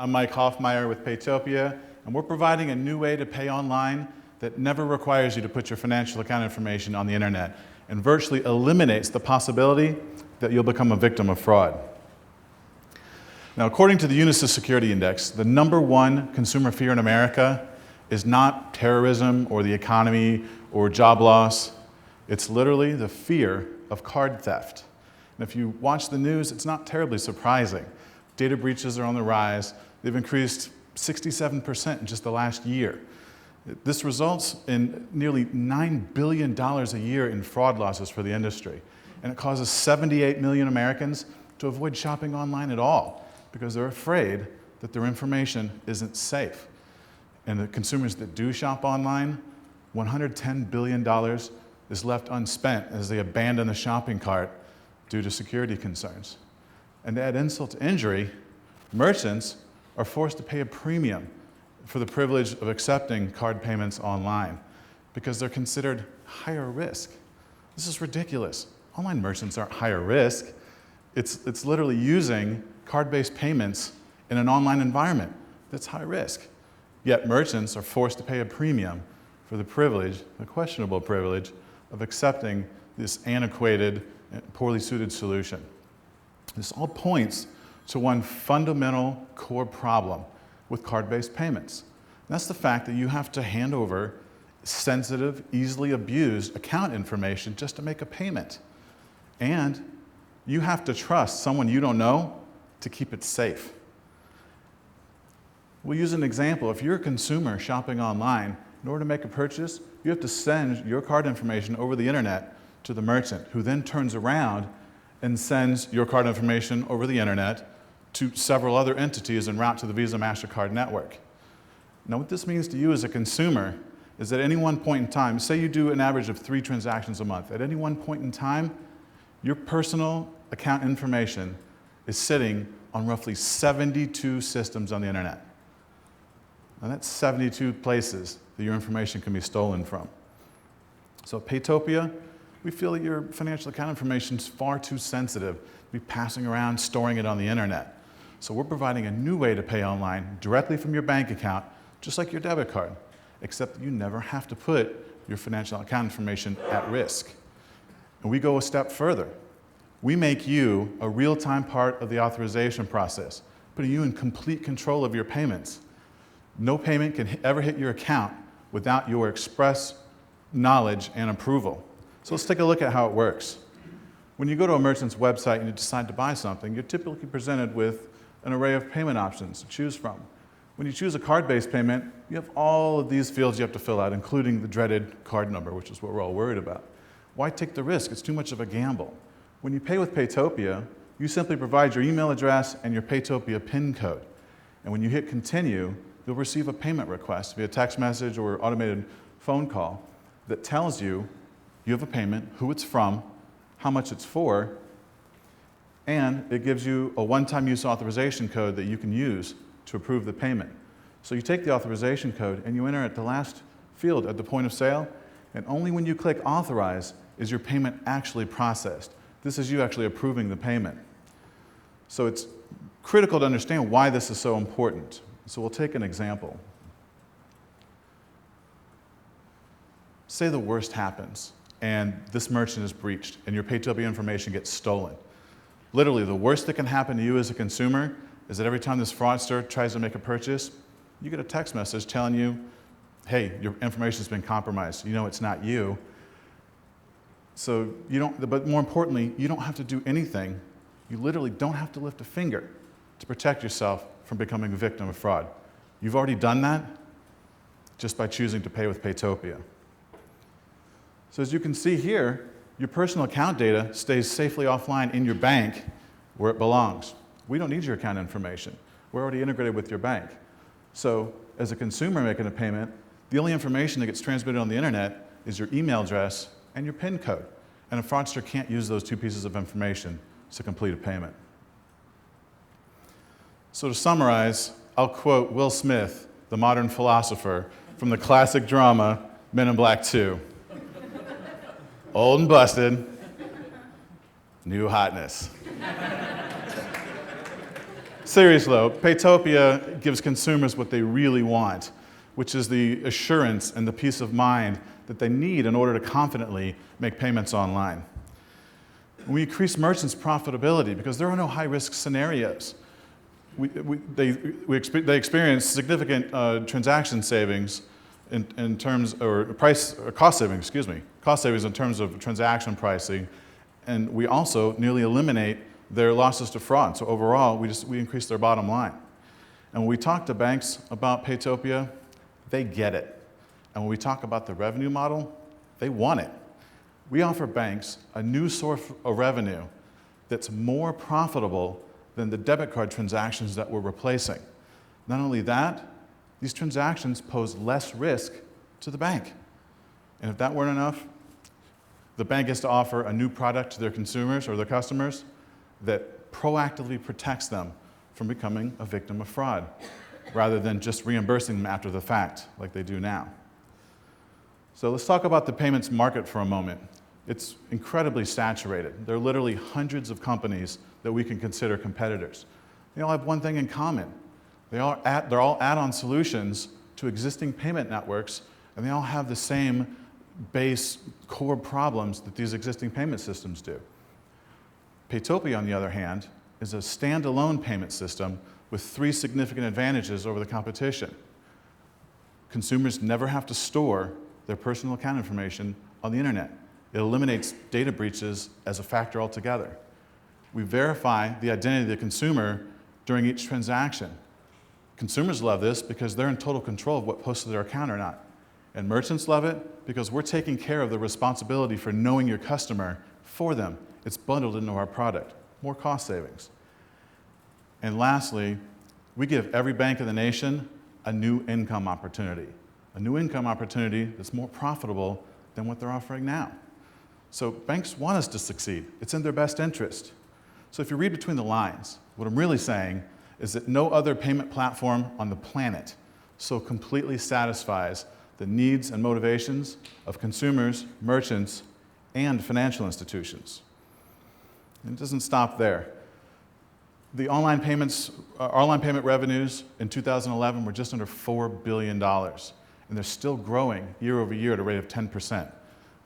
I'm Mike Hoffmeyer with Paytopia, and we're providing a new way to pay online that never requires you to put your financial account information on the internet and virtually eliminates the possibility that you'll become a victim of fraud. Now, according to the Unisys Security Index, the #1 consumer fear in America is not terrorism or the economy or job loss. It's literally the fear of card theft. And if you watch the news, it's not terribly surprising. Data breaches are on the rise. They've increased 67% in just the last year. This results in nearly $9 billion a year in fraud losses for the industry. And it causes 78 million Americans to avoid shopping online at all because they're afraid that their information isn't safe. And the consumers that do shop online, $110 billion is left unspent as they abandon the shopping cart due to security concerns. And to add insult to injury, merchants are forced to pay a premium for the privilege of accepting card payments online because they're considered higher risk. This is ridiculous. Online merchants aren't higher risk. It's literally using card-based payments in an online environment that's high risk. Yet merchants are forced to pay a premium for the privilege, the questionable privilege, of accepting this antiquated, poorly suited solution. This all points to one fundamental core problem with card-based payments. And that's the fact that you have to hand over sensitive, easily abused account information just to make a payment. And you have to trust someone you don't know to keep it safe. We'll use an example. If you're a consumer shopping online, in order to make a purchase, you have to send your card information over the internet to the merchant, who then turns around and sends your card information over the internet to several other entities en route to the Visa MasterCard network. Now, what this means to you as a consumer is that at any one point in time, say you do an average of 3 transactions a month, at any one point in time, your personal account information is sitting on roughly 72 systems on the internet. Now, that's 72 places that your information can be stolen from. So at Paytopia, we feel that your financial account information is far too sensitive to be passing around, storing it on the internet. So we're providing a new way to pay online directly from your bank account, just like your debit card, except that you never have to put your financial account information at risk. And we go a step further. We make you a real-time part of the authorization process, putting you in complete control of your payments. No payment can ever hit your account without your express knowledge and approval. So let's take a look at how it works. When you go to a merchant's website and you decide to buy something, you're typically presented with an array of payment options to choose from. When you choose a card-based payment, you have all of these fields you have to fill out, including the dreaded card number, which is what we're all worried about. Why take the risk? It's too much of a gamble. When you pay with Paytopia, you simply provide your email address and your Paytopia PIN code. And when you hit continue, you'll receive a payment request via text message or automated phone call that tells you you have a payment, who it's from, how much it's for, and it gives you a one-time use authorization code that you can use to approve the payment. So you take the authorization code and you enter at the last field at the point of sale, and only when you click authorize is your payment actually processed. This is you actually approving the payment. So it's critical to understand why this is so important. So we'll take an example. Say the worst happens and this merchant is breached and your Paytopia information gets stolen. Literally, the worst that can happen to you as a consumer is that every time this fraudster tries to make a purchase, you get a text message telling you, hey, your information's been compromised. You know it's not you. So but more importantly, you don't have to do anything. You literally don't have to lift a finger to protect yourself from becoming a victim of fraud. You've already done that just by choosing to pay with Paytopia. So as you can see here, your personal account data stays safely offline in your bank where it belongs. We don't need your account information. We're already integrated with your bank. So as a consumer making a payment, the only information that gets transmitted on the internet is your email address and your PIN code. And a fraudster can't use those 2 pieces of information to complete a payment. So to summarize, I'll quote Will Smith, the modern philosopher, from the classic drama Men in Black 2. Old and busted, new hotness. Seriously though, Paytopia gives consumers what they really want, which is the assurance and the peace of mind that they need in order to confidently make payments online. We increase merchants' profitability because there are no high-risk scenarios. They experience significant transaction savings in terms, or cost savings in terms of transaction pricing, and we also nearly eliminate their losses to fraud. So overall, we increase their bottom line. And when we talk to banks about Paytopia, they get it. And when we talk about the revenue model, they want it. We offer banks a new source of revenue that's more profitable than the debit card transactions that we're replacing. Not only that, these transactions pose less risk to the bank. And if that weren't enough, the bank gets to offer a new product to their consumers or their customers that proactively protects them from becoming a victim of fraud, rather than just reimbursing them after the fact like they do now. So let's talk about the payments market for a moment. It's incredibly saturated. There are literally hundreds of companies that we can consider competitors. They all have one thing in common. They're all add-on solutions to existing payment networks, and they all have the same base core problems that these existing payment systems do. Paytopia, on the other hand, is a standalone payment system with 3 significant advantages over the competition. Consumers never have to store their personal account information on the internet. It eliminates data breaches as a factor altogether. We verify the identity of the consumer during each transaction. Consumers love this because they're in total control of what posts to their account or not. And merchants love it because we're taking care of the responsibility for knowing your customer for them. It's bundled into our product. More cost savings. And lastly, we give every bank in the nation a new income opportunity. A new income opportunity that's more profitable than what they're offering now. So banks want us to succeed. It's in their best interest. So if you read between the lines, what I'm really saying is that no other payment platform on the planet so completely satisfies the needs and motivations of consumers, merchants, and financial institutions. And it doesn't stop there. The online payment revenues in 2011 were just under $4 billion, and they're still growing year over year at a rate of 10%.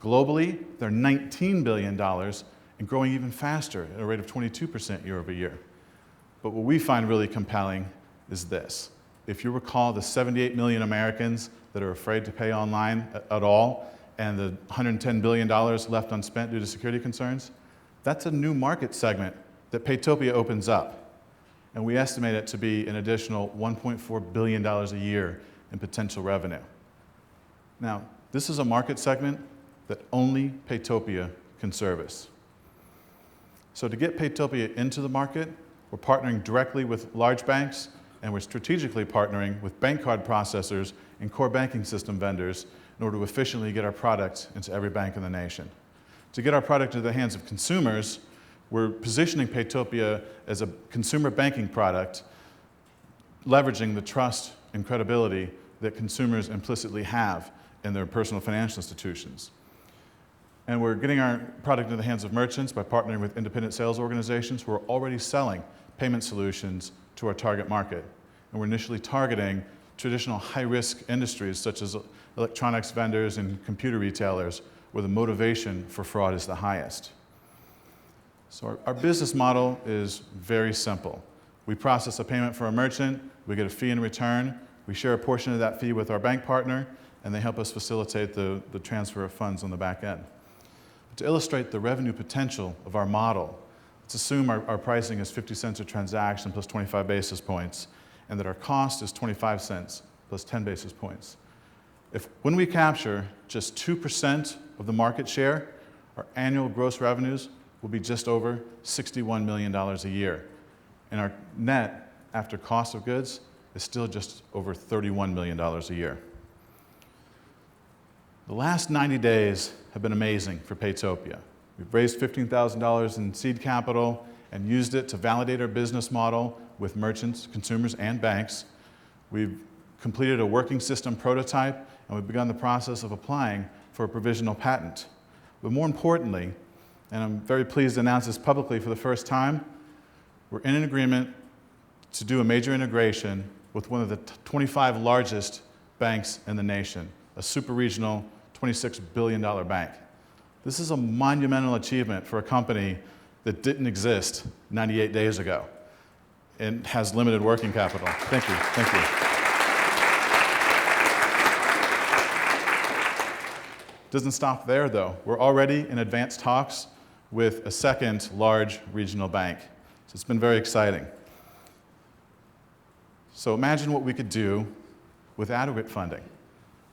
Globally, they're $19 billion and growing even faster at a rate of 22% year over year. But what we find really compelling is this. If you recall the 78 million Americans that are afraid to pay online at all, and the $110 billion left unspent due to security concerns, that's a new market segment that Paytopia opens up. And we estimate it to be an additional $1.4 billion a year in potential revenue. Now, this is a market segment that only Paytopia can service. So to get Paytopia into the market, we're partnering directly with large banks, and we're strategically partnering with bank card processors and core banking system vendors in order to efficiently get our product into every bank in the nation. To get our product into the hands of consumers, we're positioning Paytopia as a consumer banking product, leveraging the trust and credibility that consumers implicitly have in their personal financial institutions. And we're getting our product into the hands of merchants by partnering with independent sales organizations who are already selling payment solutions to our target market. And we're initially targeting traditional high-risk industries such as electronics vendors and computer retailers, where the motivation for fraud is the highest. So our business model is very simple. We process a payment for a merchant, we get a fee in return, we share a portion of that fee with our bank partner, and they help us facilitate the transfer of funds on the back end. To illustrate the revenue potential of our model, let's assume our pricing is 50 cents a transaction plus 25 basis points, and that our cost is 25 cents plus 10 basis points. When we capture just 2% of the market share, our annual gross revenues will be just over $61 million a year. And our net, after cost of goods, is still just over $31 million a year. The last 90 days have been amazing for Paytopia. We've raised $15,000 in seed capital and used it to validate our business model with merchants, consumers, and banks. We've completed a working system prototype, and we've begun the process of applying for a provisional patent. But more importantly, and I'm very pleased to announce this publicly for the first time, we're in an agreement to do a major integration with one of the 25 largest banks in the nation, a super regional $26 billion bank. This is a monumental achievement for a company that didn't exist 98 days ago and has limited working capital. Thank you, thank you. Doesn't stop there though. We're already in advanced talks with a second large regional bank. So it's been very exciting. So imagine what we could do with adequate funding.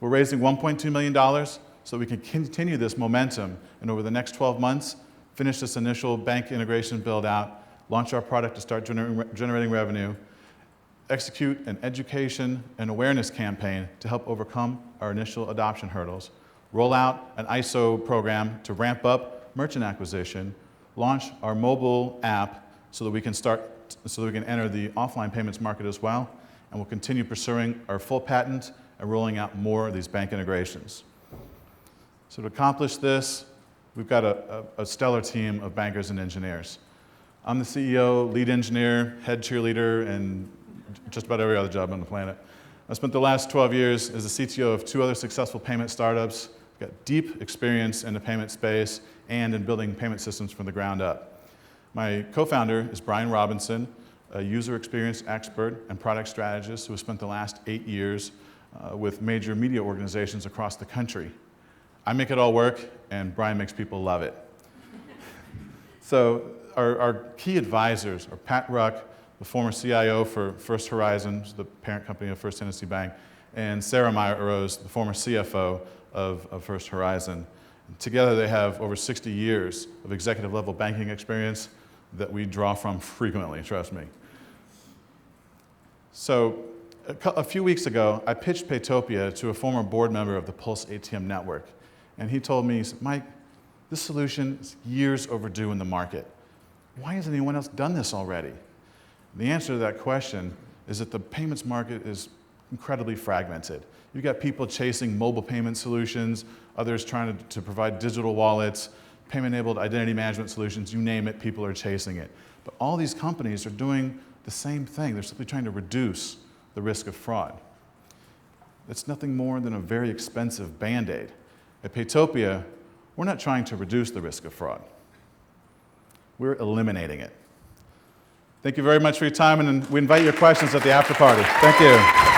We're raising $1.2 million so we can continue this momentum and over the next 12 months, finish this initial bank integration build out, launch our product to start generating revenue, execute an education and awareness campaign to help overcome our initial adoption hurdles, roll out an ISO program to ramp up merchant acquisition, launch our mobile app so that we can enter the offline payments market as well, and we'll continue pursuing our full patent and rolling out more of these bank integrations. So to accomplish this, we've got a stellar team of bankers and engineers. I'm the CEO, lead engineer, head cheerleader, and just about every other job on the planet. I spent the last 12 years as the CTO of 2 other successful payment startups. I've got deep experience in the payment space and in building payment systems from the ground up. My co-founder is Brian Robinson, a user experience expert and product strategist who has spent the last 8 years with major media organizations across the country. I make it all work, and Brian makes people love it. So our key advisors are Pat Ruck, the former CIO for First Horizon, the parent company of First Tennessee Bank, and Sarah Meyer-Rose, the former CFO of First Horizon. Together they have over 60 years of executive level banking experience that we draw from frequently, trust me. So a few weeks ago, I pitched Paytopia to a former board member of the Pulse ATM network. And he told me, he said, Mike, this solution is years overdue in the market. Why hasn't anyone else done this already? The answer to that question is that the payments market is incredibly fragmented. You've got people chasing mobile payment solutions, others trying to provide digital wallets, payment-enabled identity management solutions, you name it, people are chasing it. But all these companies are doing the same thing. They're simply trying to reduce the risk of fraud. It's nothing more than a very expensive Band-Aid. At Paytopia, we're not trying to reduce the risk of fraud. We're eliminating it. Thank you very much for your time, and we invite your questions at the after party. Thank you.